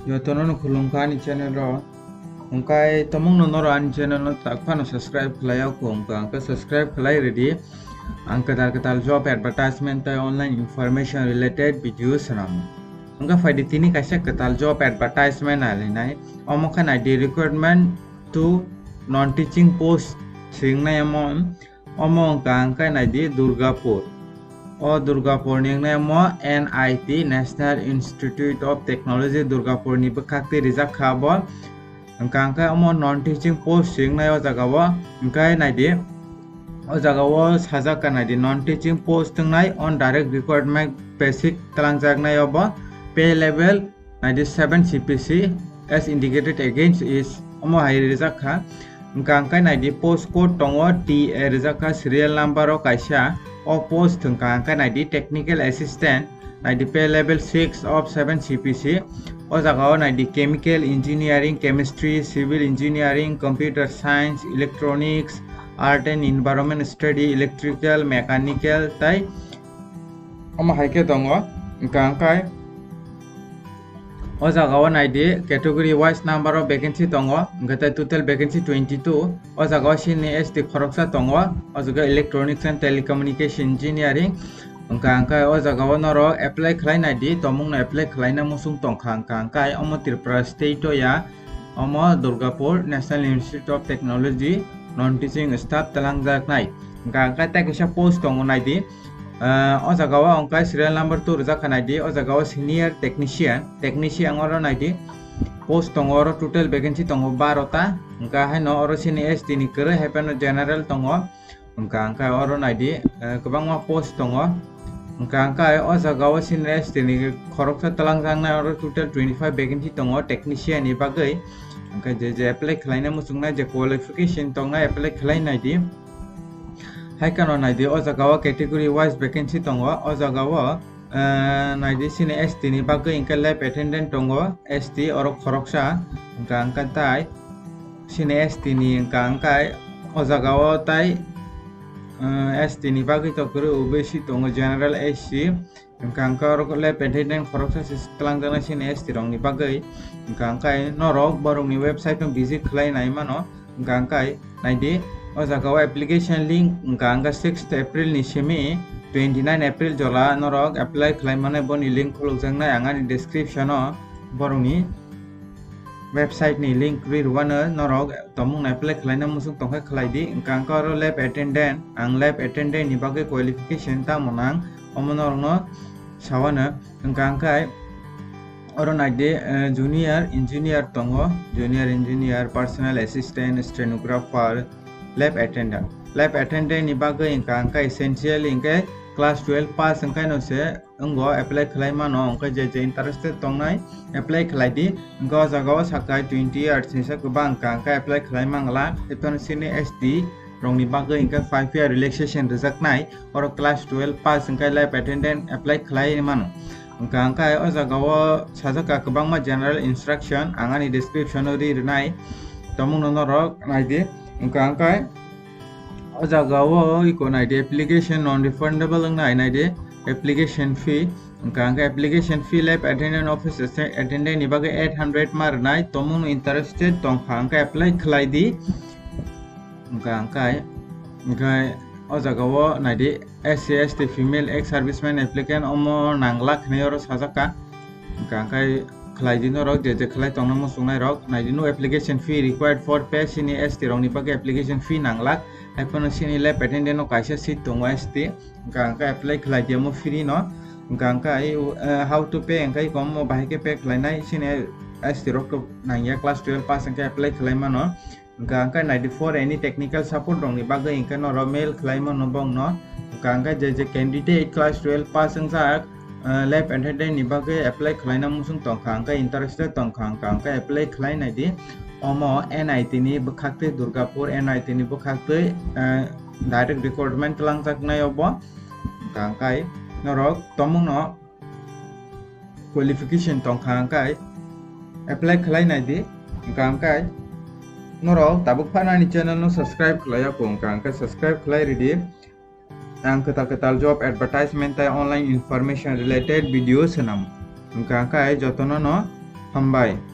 Yotono no Khulumkha ni channel ro ungkai tomong no noro ani channel no takpa no subscribe khlaya ko angka subscribe khlai ready angka ketal job advertisement tai online information related videos ram angka faidi tini kaisa ketal job advertisement alinai omokhan NIT recruitment to non teaching post singnai amon angka NIT Durgapur o Durgapur ningna mo NIT National Institute of Technology Durgapur ni bakakti rizak khabo angka omo non teaching post singnai o jagao angka NIT o jagao sajak NIT non teaching post ngai on direct recruitment basic talangjak nai obo pay level 97 CPC as indicated against is omo hai rizak kha angka NIT post code tongo TA rizak kha serial number o kaisa o post angka NIT technical assistant NIT pay level 6 of 7 CPC o jagao NIT chemical engineering chemistry civil engineering computer science electronics art and environment study electrical mechanical tai omo haike tongo angka o jagao NIT category wise number of vacancy tongo angka total vacancy 22 o jagao sini ST khoroksa tongo o jaga electronics and telecommunication engineering angka o jagao noro apply khlai NIT tomung na apply khlai na musung tongkha angka omo Tripura state ya omo Durgapur National Institute of Technology non teaching staff talangjak nai angka ta kisa post tongo NIT o jagao angka serial number 2 rijak NIT o jagao senior technician oro NIT post tongo oro total vacancy tongo 12 ta angka haino oro sini ST ni kere happen general tongo angka oro NIT kwbangma post tongo angka o jagao sini ST ni khoroksa talangjak nai oro total 25 vacancy tongo technician ni bagai angka je apply khlaina musungna je qualification tonga apply khlai NIT haikano NIT o jagao category wise vacancy tongo o jagao NIT sini ST ni bagai ingka lab attendant tongo ST oro khoroksa angka tai sini ST ni angka o jagao tai ST ni bagai to kore OBC tongo general SC angka oro lab attendant khoroksa talangjana sini ST rong ni bagai angka norok borok ni website no visit khlai nai mano angka NIT o jagao application link angka 6 April ni semi 29 April jola norok apply khlai mane boni link khulukjak nai angani description o borok ni website ni link rirwana norok tomung na apply khlai na musung tongkha khlai di angka oro lab attendant ang lab attendant ni bagai qualification ta monang omonorok no sawana angka oro NIT junior engineer tongo junior engineer personal assistant stenographer lab attendant ni bagai angka essential ingke class 12 pass angka no se anggo apply khlai mano angka je interested tongnai apply khlai di angka jagao sakai 20 years ni sa kubang angka apply khlai mangla epon sini SD rong ni bagai angka 5 year relaxation rizak nai oro class 12 pass angka lab attendant apply khlai mano angka o jagao sajaka kubangma general instruction angani description ri rinai tomung norok NIT angka o jagao iko NIT application non refundable ngai NIT application fee angka application fee lab attendant office attendant ni bagai 800 mar nai tomung interested tongkha angka apply khlai di angka o jagao NIT SC ST female ex serviceman applicant omo nanglak oro sajaka angka khlai di norok je khlai tongna musungnai rok NIT no application fee required for pay sini ST rong ni bagai application fee nanglak haipon sini lab attendant no kaisa seat tongo ST angka apply khlai dia mo free no angka how to pay angka komo bahike pay khlai nai sini ST rok nangya class 12 pass angka apply khlai mano angka NIT for any technical support rong ni bagai angka no mail khlai mano bong no angka je candidate class 12 pass angka lab attendant ni bagai apply khlai na musung tongkha angka interested tongkha angka apply khlai nai di omo NIT ni bukhakte Durgapur NIT ni bukhakte direct recruitment talangjak nai obo angka norok tomung no qualification tongkha angka apply khlai nai di angka norok tabuk phana ni channel no subscribe khlaya ko angka subscribe khlai ready ang ketal job advertisement tai online information related videos nam angka jotono no Hambai.